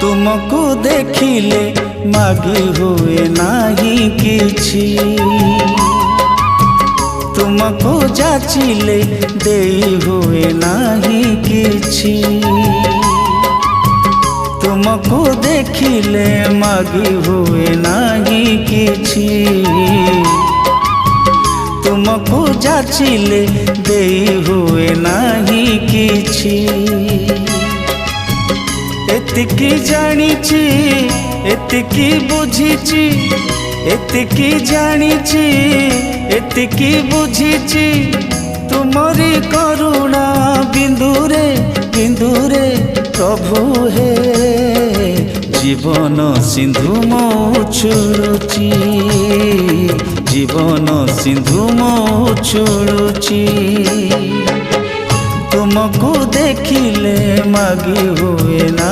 तुमको देखिले मागी हुए नाही किछि, तुमको जाचिले देई हुए नाही किछि। तुमको देखिले मागी हुए नाही किछि, तुमको जाचिले देई हुए नाही किछि। एतिकी जानिछि एतिकी बुझिछि, एतिकी जानिछि एतिकी बुझिछि, तुमरी करुणा बिंदुरे बिंदुरे प्रभु हे। जीवन सिंधु मो छुड़ुछि, जीवन सिंधु मो छुड़ुछि। तुमको देखिले मागी हुए ना